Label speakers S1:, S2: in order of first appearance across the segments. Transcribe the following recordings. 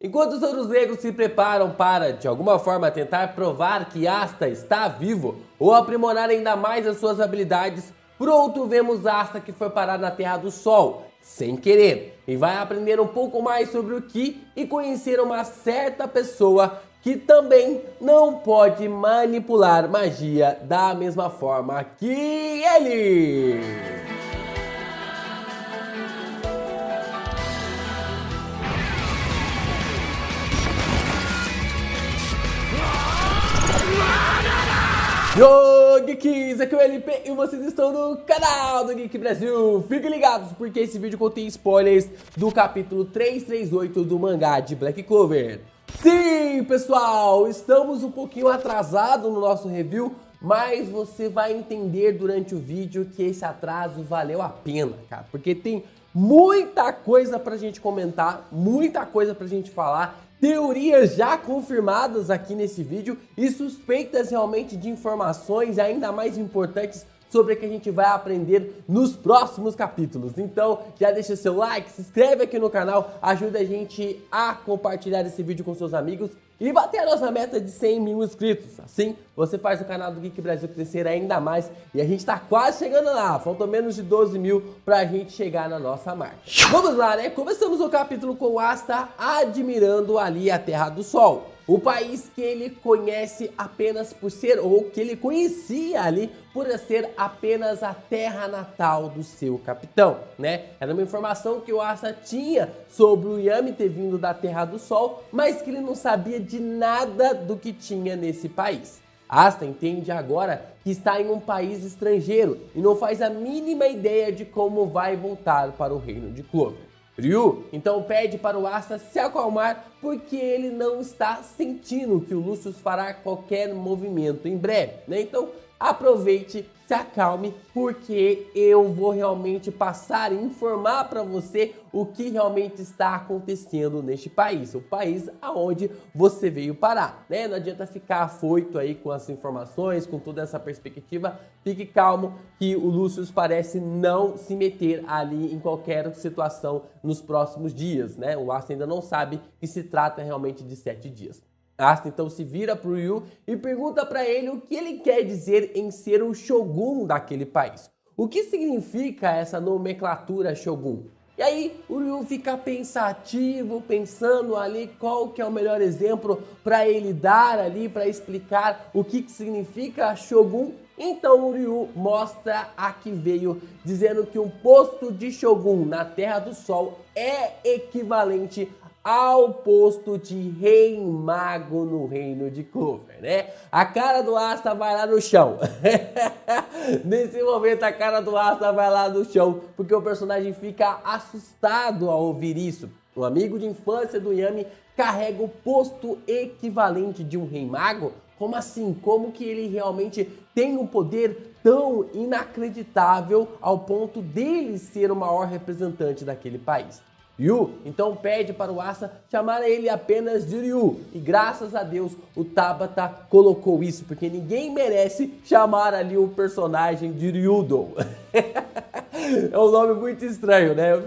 S1: Enquanto os outros negros se preparam para, de alguma forma, tentar provar que Asta está vivo ou aprimorar ainda mais as suas habilidades, por outro vemos Asta que foi parar na Terra do Sol, sem querer, e vai aprender um pouco mais sobre o Ki e conhecer uma certa pessoa que também não pode manipular magia da mesma forma que ele. Yo, Geeks, aqui é o LP e vocês estão no canal do Geek Brasil. Fiquem ligados porque esse vídeo contém spoilers do capítulo 338 do mangá de Black Clover. Sim, pessoal, estamos um pouquinho atrasados no nosso review, mas você vai entender durante o vídeo que esse atraso valeu a pena, cara, porque tem muita coisa pra gente comentar, muita coisa pra gente falar. Teorias já confirmadas aqui nesse vídeo e suspeitas realmente de informações ainda mais importantes sobre o que a gente vai aprender nos próximos capítulos. Então já deixa seu like, se inscreve aqui no canal, ajuda a gente a compartilhar esse vídeo com seus amigos e bater a nossa meta de 100 mil inscritos. Assim você faz o canal do Geek Brasil crescer ainda mais e a gente tá quase chegando lá. Faltam menos de 12 mil pra gente chegar na nossa marca. Vamos lá, né? Começamos o capítulo com Asta admirando ali a Terra do Sol. O país que ele conhece apenas por ser, ou que ele conhecia ali por ser apenas a terra natal do seu capitão, né? Era uma informação que o Asta tinha sobre o Yami ter vindo da Terra do Sol, mas que ele não sabia de nada do que tinha nesse país. Asta entende agora que está em um país estrangeiro e não faz a mínima ideia de como vai voltar para o reino de Clover. Ryu então pede para o Asta se acalmar porque ele não está sentindo que o Lucius fará qualquer movimento em breve, né? Então aproveite, se acalme, porque eu vou realmente passar e informar para você o que realmente está acontecendo neste país, o país aonde você veio parar, né? Não adianta ficar afoito aí com as informações, com toda essa perspectiva. Fique calmo que o Lucius parece não se meter ali em qualquer situação nos próximos dias, né? O Asta ainda não sabe que se trata realmente de 7 dias. Asta então se vira para o Ryu e pergunta para ele o que ele quer dizer em ser o Shogun daquele país. O que significa essa nomenclatura Shogun? E aí o Ryu fica pensativo, pensando ali qual que é o melhor exemplo para ele dar ali, para explicar o que significa Shogun. Então o Ryu mostra a que veio, dizendo que um posto de Shogun na Terra do Sol é equivalente ao posto de Rei Mago no reino de Clover, né? A cara do Asta vai lá no chão. Nesse momento a cara do Asta vai lá no chão, porque o personagem fica assustado ao ouvir isso. O amigo de infância do Yami carrega o posto equivalente de um Rei Mago? Como assim? Como que ele realmente tem um poder tão inacreditável ao ponto dele ser o maior representante daquele país? Ryu então pede para o Asta chamar ele apenas de Ryu, e graças a Deus o Tabata colocou isso, porque ninguém merece chamar ali o personagem de Ryudo. É um nome muito estranho, né?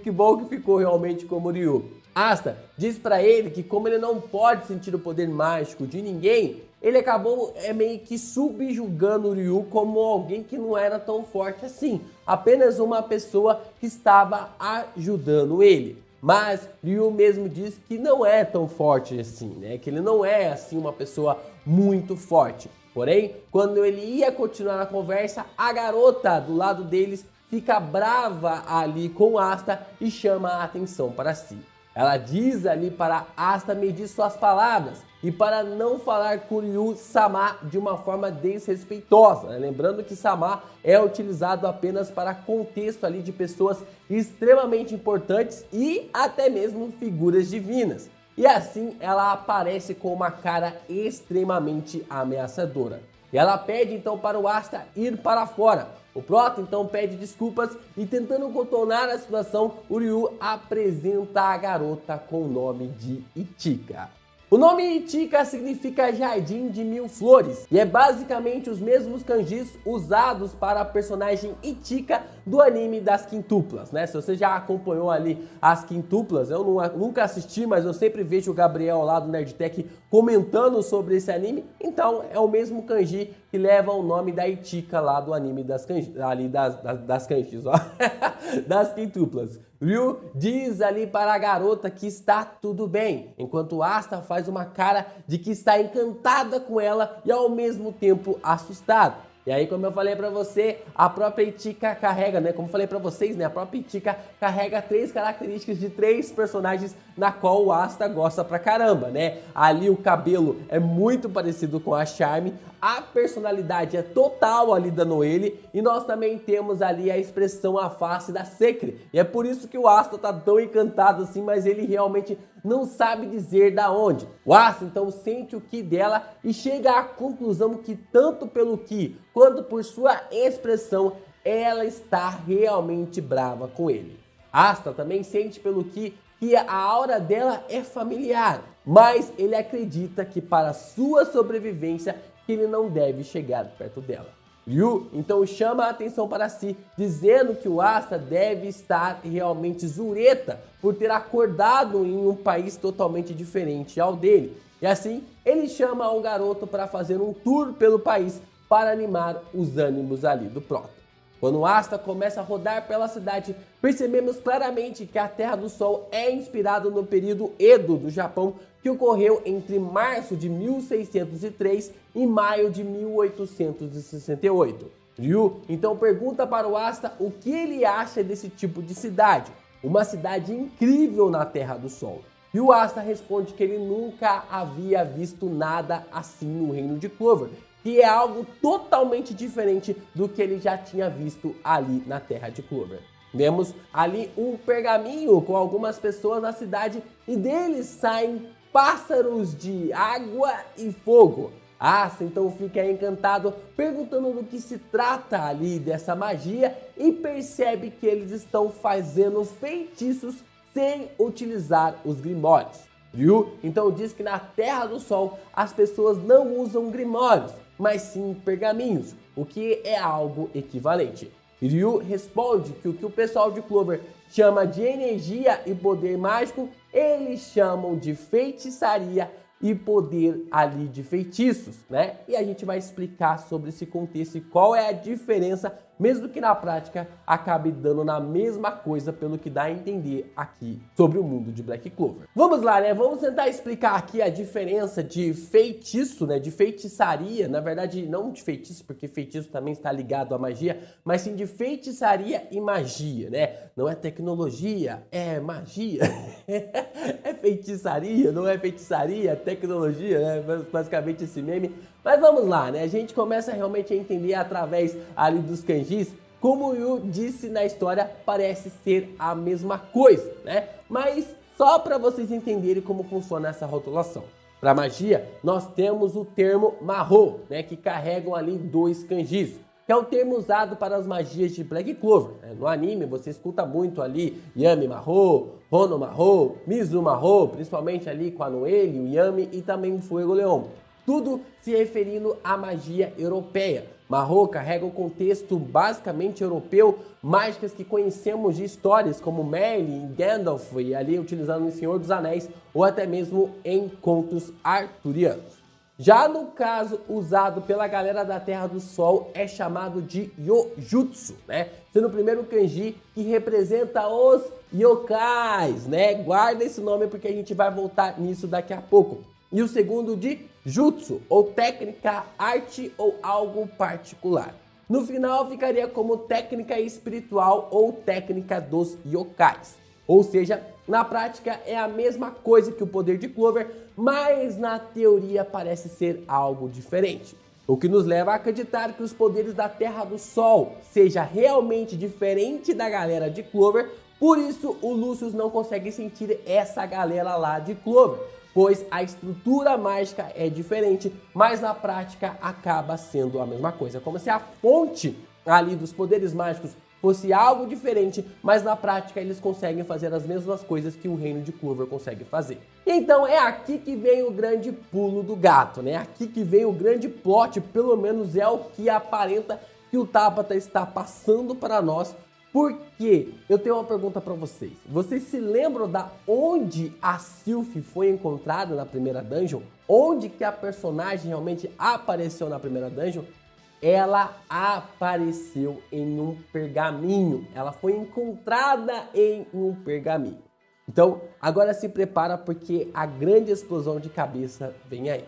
S1: Que bom que ficou realmente como Ryu. Asta diz para ele que como ele não pode sentir o poder mágico de ninguém, ele acabou meio que subjugando o Ryu como alguém que não era tão forte assim, apenas uma pessoa que estava ajudando ele. Mas Ryu mesmo diz que não é tão forte assim, né? Que ele não é assim uma pessoa muito forte. Porém, quando ele ia continuar a conversa, a garota do lado deles fica brava ali com Asta e chama a atenção para si. Ela diz ali para Asta medir suas palavras e para não falar com Ryu-sama de uma forma desrespeitosa, né? Lembrando que Sama é utilizado apenas para contexto ali de pessoas extremamente importantes e até mesmo figuras divinas. E assim ela aparece com uma cara extremamente ameaçadora. E ela pede então para o Asta ir para fora. O Prota então pede desculpas e, tentando contornar a situação, o Ryu apresenta a garota com o nome de Ichika. O nome Ichika significa Jardim de Mil Flores e é basicamente os mesmos kanjis usados para a personagem Ichika do anime das quintuplas, né? Se você já acompanhou ali as quintuplas, eu nunca assisti, mas eu sempre vejo o Gabriel lá do Nerdtech comentando sobre esse anime, então é o mesmo kanji que leva o nome da Ichika lá do anime das kanjis, ali das kanjis, ó, das quintuplas. Ryu diz ali para a garota que está tudo bem, enquanto Asta faz uma cara de que está encantada com ela e ao mesmo tempo assustada. E aí, como eu falei pra você, a própria Ichika carrega, né? Como eu falei pra vocês, né? A própria Ichika carrega 3 características de 3 personagens na qual o Asta gosta pra caramba, né? Ali o cabelo é muito parecido com a Charme, a personalidade é total ali da Noelle e nós também temos ali a expressão, a face da Sekre. E é por isso que o Asta tá tão encantado assim, mas ele realmente não sabe dizer da onde. O Asta então sente o ki dela e chega à conclusão que tanto pelo ki quanto por sua expressão ela está realmente brava com ele. Asta também sente pelo ki que a aura dela é familiar, mas ele acredita que para sua sobrevivência que ele não deve chegar perto dela. Ryu então chama a atenção para si, dizendo que o Asta deve estar realmente zureta por ter acordado em um país totalmente diferente ao dele. E assim, ele chama o garoto para fazer um tour pelo país para animar os ânimos ali do Prota. Quando o Asta começa a rodar pela cidade, percebemos claramente que a Terra do Sol é inspirado no período Edo do Japão, que ocorreu entre março de 1603 e maio de 1868. Ryu então pergunta para o Asta o que ele acha desse tipo de cidade, uma cidade incrível na Terra do Sol. E o Asta responde que ele nunca havia visto nada assim no reino de Clover, que é algo totalmente diferente do que ele já tinha visto ali na Terra de Clover. Vemos ali um pergaminho com algumas pessoas na cidade e deles saem pássaros de água e fogo. Asta então fica encantado, perguntando do que se trata ali dessa magia e percebe que eles estão fazendo feitiços sem utilizar os grimórios. Ryu então diz que na Terra do Sol as pessoas não usam grimórios, mas sim pergaminhos, o que é algo equivalente. Ryu responde que o que o pessoal de Clover chama de energia e poder mágico, eles chamam de feitiçaria e poder ali de feitiços, né? E a gente vai explicar sobre esse contexto e qual é a diferença, mesmo que na prática acabe dando na mesma coisa, pelo que dá a entender aqui sobre o mundo de Black Clover. Vamos lá, né? Vamos tentar explicar aqui a diferença de feitiço, né? De feitiçaria, na verdade não de feitiço, porque feitiço também está ligado à magia, mas sim de feitiçaria e magia, né? Não é tecnologia, é magia. É feitiçaria, não é feitiçaria, é tecnologia, né? Basicamente esse meme. Mas vamos lá, né? A gente começa realmente a entender através ali dos kanjis, como o Ryu disse na história, parece ser a mesma coisa, né? Mas só para vocês entenderem como funciona essa rotulação. Para magia, nós temos o termo Mahou, né? Que carregam ali 2 kanjis, que é um termo usado para as magias de Black Clover, né? No anime você escuta muito ali Yami Mahou, Hono Mahou, Mizu Mahou, principalmente ali com a Noelle, o Yami e também o Fuego Leon. Tudo se referindo à magia europeia. Mahou carrega o contexto basicamente europeu, mágicas que conhecemos de histórias como Merlin, Gandalf e ali utilizando em Senhor dos Anéis ou até mesmo em contos arturianos. Já no caso usado pela galera da Terra do Sol é chamado de Yojutsu, né? Sendo o primeiro kanji que representa os yokais, né? Guarda esse nome porque a gente vai voltar nisso daqui a pouco. E o segundo de Jutsu, ou técnica, arte ou algo particular. No final ficaria como técnica espiritual ou técnica dos yokais. Ou seja, na prática é a mesma coisa que o poder de Clover, mas na teoria parece ser algo diferente. O que nos leva a acreditar que os poderes da Terra do Sol seja realmente diferente da galera de Clover, por isso o Lucius não consegue sentir essa galera lá de Clover, pois a estrutura mágica é diferente, mas na prática acaba sendo a mesma coisa, como se a fonte ali dos poderes mágicos fosse algo diferente, mas na prática eles conseguem fazer as mesmas coisas que o reino de Clover consegue fazer. Então é aqui que vem o grande pulo do gato, né? Aqui que vem o grande plot, pelo menos é o que aparenta que o Tabata está passando para nós Porque eu tenho uma pergunta para vocês. Vocês se lembram da onde a Sylphie foi encontrada na primeira dungeon? Onde que a personagem realmente apareceu na primeira dungeon? Ela apareceu em um pergaminho. Ela foi encontrada em um pergaminho. Então, agora se prepara porque a grande explosão de cabeça vem aí.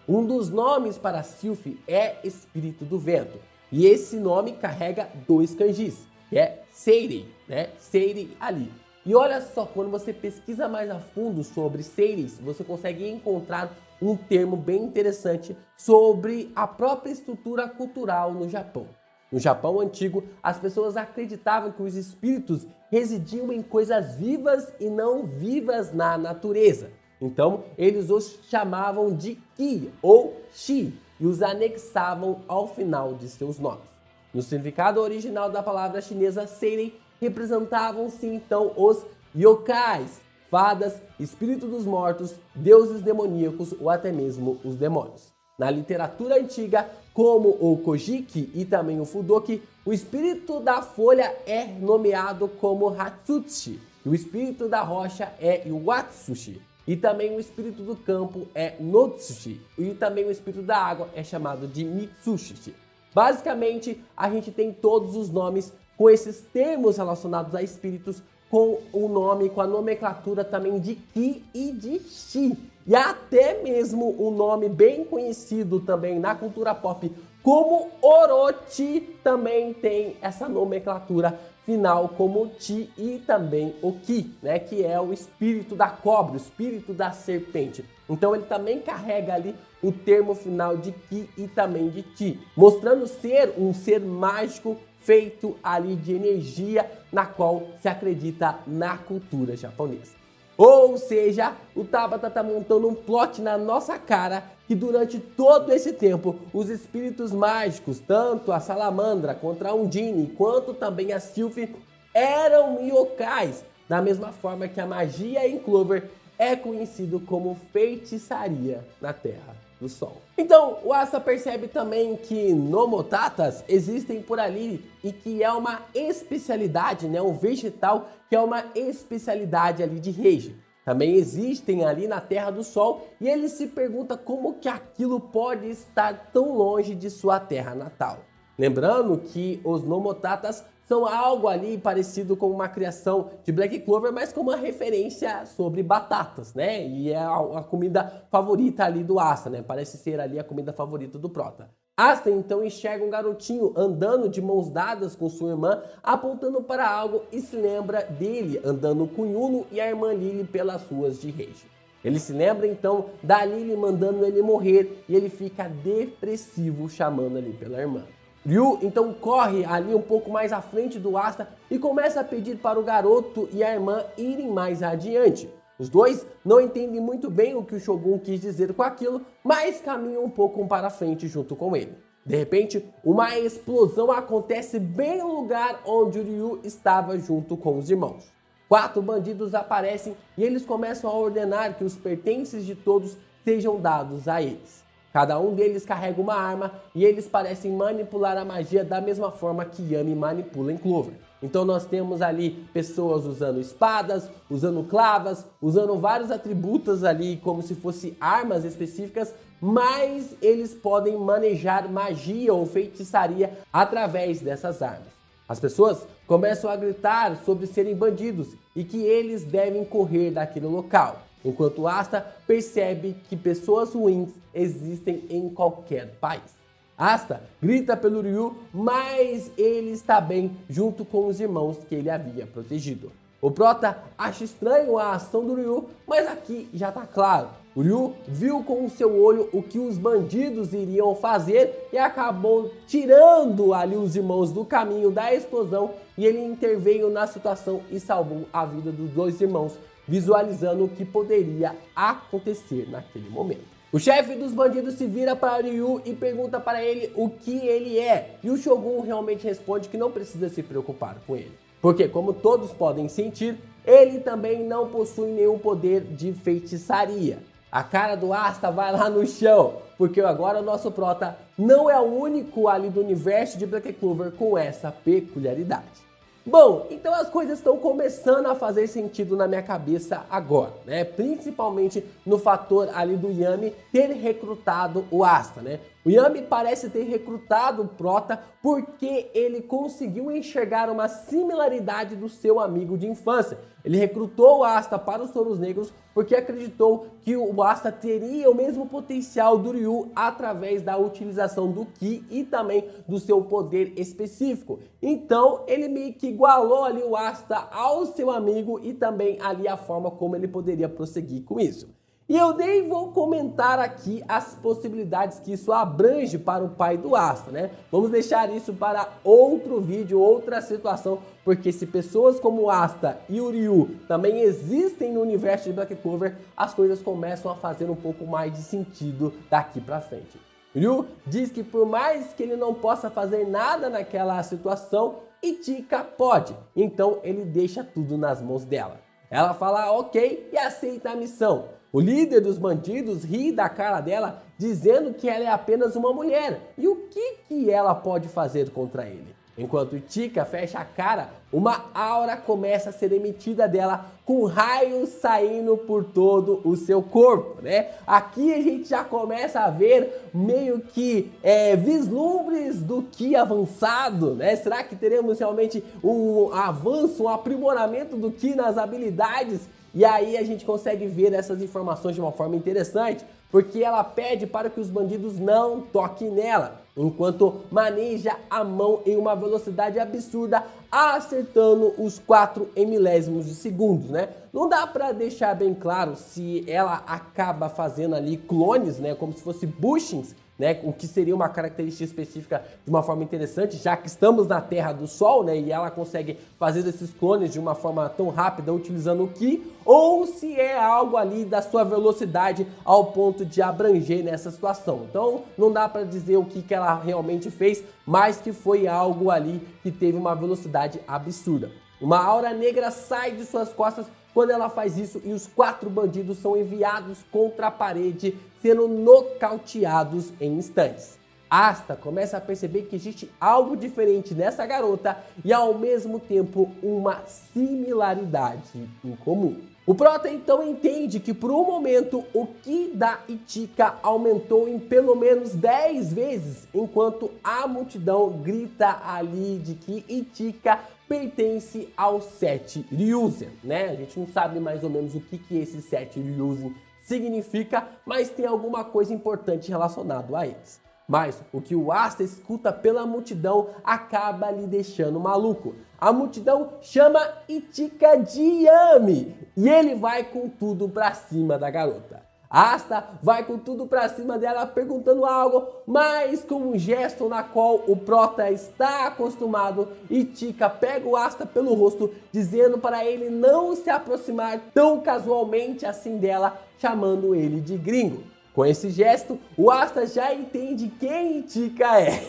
S1: Um dos nomes para Sylphie é Espírito do Vento. E esse nome carrega 2 kanjis, que é Seirei, né? Seirei ali. E olha só, quando você pesquisa mais a fundo sobre Seireis, você consegue encontrar um termo bem interessante sobre a própria estrutura cultural no Japão. No Japão antigo, as pessoas acreditavam que os espíritos residiam em coisas vivas e não vivas na natureza. Então, eles os chamavam de Ki ou Shi e os anexavam ao final de seus nomes. No significado original da palavra chinesa Seirei, representavam-se então os yokais, fadas, espíritos dos mortos, deuses demoníacos ou até mesmo os demônios. Na literatura antiga, como o Kojiki e também o Fudoki, o espírito da folha é nomeado como Hatsushi, e o espírito da rocha é Watsushi, e também o espírito do campo é Notsushi, e também o espírito da água é chamado de Mitsushi. Basicamente, a gente tem todos os nomes com esses termos relacionados a espíritos, com o nome, com a nomenclatura também de Ki e de Shi. E até mesmo um nome bem conhecido também na cultura pop, como Orochi, também tem essa nomenclatura final como Chi e também o Ki, né, que é o espírito da cobra, o espírito da serpente. Então ele também carrega ali o termo final de Ki e também de Chi, mostrando ser um ser mágico feito ali de energia na qual se acredita na cultura japonesa. Ou seja, o Tabata tá montando um plot na nossa cara que durante todo esse tempo os espíritos mágicos, tanto a Salamandra contra a Undine, quanto também a Sylphie, eram yokais, da mesma forma que a magia em Clover é conhecido como feitiçaria na Terra do Sol. Então, o Asta percebe também que nomotatas existem por ali e que é uma especialidade, né, um vegetal que é uma especialidade ali de Heiji. Também existem ali na Terra do Sol e ele se pergunta como que aquilo pode estar tão longe de sua terra natal. Lembrando que os nomotatas são algo ali parecido com uma criação de Black Clover, mas com uma referência sobre batatas, né? E é a comida favorita ali do Asta, né? Parece ser ali a comida favorita do Prota. Asta então enxerga um garotinho andando de mãos dadas com sua irmã, apontando para algo e se lembra dele andando com Yuno e a irmã Lily pelas ruas de Heiji. Ele se lembra então da Lily mandando ele morrer e ele fica depressivo chamando ali pela irmã. Ryu então corre ali um pouco mais à frente do Asta e começa a pedir para o garoto e a irmã irem mais adiante. Os dois não entendem muito bem o que o Shogun quis dizer com aquilo, mas caminham um pouco para frente junto com ele. De repente, uma explosão acontece bem no lugar onde o Ryu estava junto com os irmãos. 4 bandidos aparecem e eles começam a ordenar que os pertences de todos sejam dados a eles. Cada um deles carrega uma arma e eles parecem manipular a magia da mesma forma que Yami manipula em Clover. Então nós temos ali pessoas usando espadas, usando clavas, usando vários atributos ali como se fossem armas específicas, mas eles podem manejar magia ou feitiçaria através dessas armas. As pessoas começam a gritar sobre serem bandidos e que eles devem correr daquele local, enquanto Asta percebe que pessoas ruins existem em qualquer país. Asta grita pelo Ryu, mas ele está bem junto com os irmãos que ele havia protegido. O Prota acha estranho a ação do Ryu, mas aqui já está claro. O Ryu viu com o seu olho o que os bandidos iriam fazer e acabou tirando ali os irmãos do caminho da explosão e ele interveio na situação e salvou a vida dos 2 irmãos, visualizando o que poderia acontecer naquele momento. O chefe dos bandidos se vira para Ryu e pergunta para ele o que ele é, e o Shogun realmente responde que não precisa se preocupar com ele, porque como todos podem sentir, ele também não possui nenhum poder de feitiçaria. A cara do Asta vai lá no chão, porque agora o nosso Prota não é o único ali do universo de Black Clover com essa peculiaridade. Bom, então as coisas estão começando a fazer sentido na minha cabeça agora, né? Principalmente no fator ali do Yami ter recrutado o Asta, né? O Yami parece ter recrutado o Prota porque ele conseguiu enxergar uma similaridade do seu amigo de infância. Ele recrutou o Asta para os Soros Negros porque acreditou que o Asta teria o mesmo potencial do Ryu através da utilização do Ki e também do seu poder específico. Então ele meio que igualou ali o Asta ao seu amigo e também ali a forma como ele poderia prosseguir com isso. E eu nem vou comentar aqui as possibilidades que isso abrange para o pai do Asta, né? Vamos deixar isso para outro vídeo, outra situação, porque se pessoas como o Asta e o Ryu também existem no universo de Black Clover, as coisas começam a fazer um pouco mais de sentido daqui pra frente. Ryu diz que por mais que ele não possa fazer nada naquela situação, Ichika pode, então ele deixa tudo nas mãos dela. Ela fala ok e aceita a missão. O líder dos bandidos ri da cara dela, dizendo que ela é apenas uma mulher. E o que ela pode fazer contra ele? Enquanto Ichika fecha a cara, uma aura começa a ser emitida dela, com raios saindo por todo o seu corpo, né? Aqui a gente já começa a ver meio que vislumbres do Ki avançado, né? Será que teremos realmente um avanço, um aprimoramento do Ki nas habilidades? E aí a gente consegue ver essas informações de uma forma interessante, porque ela pede para que os bandidos não toquem nela, enquanto maneja a mão em uma velocidade absurda, acertando os 4 milésimos de segundos, né? Não dá para deixar bem claro se ela acaba fazendo ali clones, né? Como se fosse bushings, né, o que seria uma característica específica de uma forma interessante, já que estamos na Terra do Sol, né, e ela consegue fazer esses clones de uma forma tão rápida utilizando o Ki, ou se é algo ali da sua velocidade ao ponto de abranger nessa situação. Então não dá para dizer o que ela realmente fez, mas que foi algo ali que teve uma velocidade absurda. Uma aura negra sai de suas costas quando ela faz isso e os 4 bandidos são enviados contra a parede, sendo nocauteados em instantes. Asta começa a perceber que existe algo diferente nessa garota e ao mesmo tempo uma similaridade em comum. O Prota então entende que por um momento o Ki da Ichika aumentou em pelo menos 10 vezes, enquanto a multidão grita ali de que Ichika pertence ao 7 Ryuzen, né? A gente não sabe mais ou menos o que esse 7 Ryuzen significa, mas tem alguma coisa importante relacionado a eles. Mas o que o Asta escuta pela multidão acaba lhe deixando maluco. A multidão chama Ichika de Yami e ele vai com tudo pra cima da garota. Asta vai com tudo pra cima dela perguntando algo, mas com um gesto na qual o Prota está acostumado, Ichika pega o Asta pelo rosto, dizendo para ele não se aproximar tão casualmente assim dela, chamando ele de gringo. Com esse gesto, o Asta já entende quem Ichika é.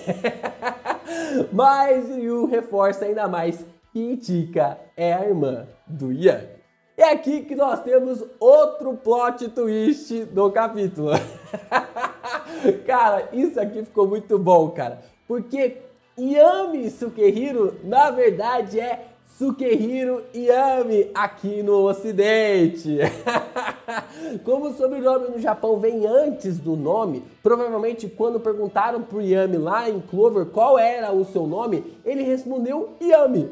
S1: Mas Ryu reforça ainda mais que Ichika é a irmã do Yami. É aqui que nós temos outro plot twist do capítulo. Cara, isso aqui ficou muito bom, cara. Porque Yami Sukehiro, na verdade, é Sukehiro Yami aqui no Ocidente. Como o sobrenome no Japão vem antes do nome, provavelmente quando perguntaram pro Yami lá em Clover qual era o seu nome, ele respondeu Yami.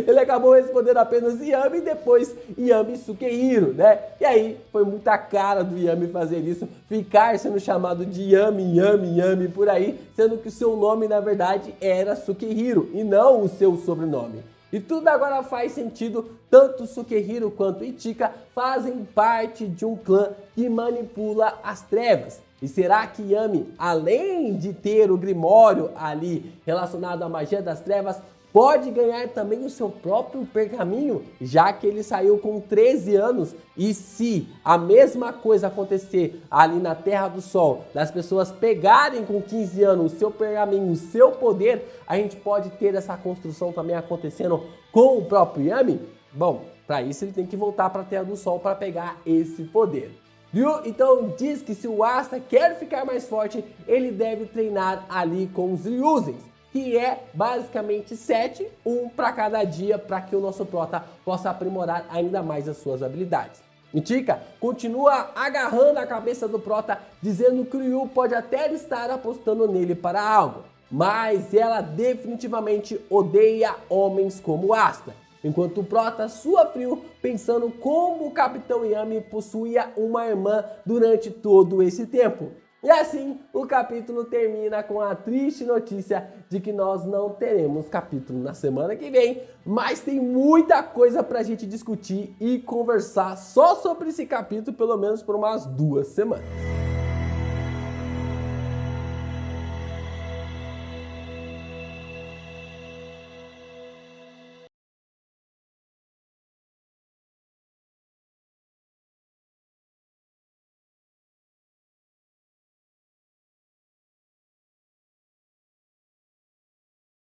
S1: Ele acabou respondendo apenas Yami e depois Yami Sukehiro, né? E aí foi muita cara do Yami fazer isso, ficar sendo chamado de Yami, Yami, Yami por aí, sendo que o seu nome na verdade era Sukehiro e não o seu sobrenome. E tudo agora faz sentido, tanto Sukehiro quanto Ichika fazem parte de um clã que manipula as trevas. E será que Yami, além de ter o Grimório ali relacionado à magia das trevas, pode ganhar também o seu próprio pergaminho, já que ele saiu com 13 anos? E se a mesma coisa acontecer ali na Terra do Sol, das pessoas pegarem com 15 anos o seu pergaminho, o seu poder, a gente pode ter essa construção também acontecendo com o próprio Yami? Bom, para isso ele tem que voltar para a Terra do Sol para pegar esse poder. Ryu então diz que se o Asta quer ficar mais forte, ele deve treinar ali com os Ryuzens. que é basicamente 7, um para cada dia, para que o nosso prota possa aprimorar ainda mais as suas habilidades. Mitika continua agarrando a cabeça do prota, dizendo que o Ryu pode até estar apostando nele para algo, mas ela definitivamente odeia homens como Asta. Enquanto o prota sua frio, pensando como o Capitão Yami possuía uma irmã durante todo esse tempo. E assim, o capítulo termina com a triste notícia de que nós não teremos capítulo na semana que vem, mas tem muita coisa pra gente discutir e conversar só sobre esse capítulo, pelo menos por umas 2 semanas.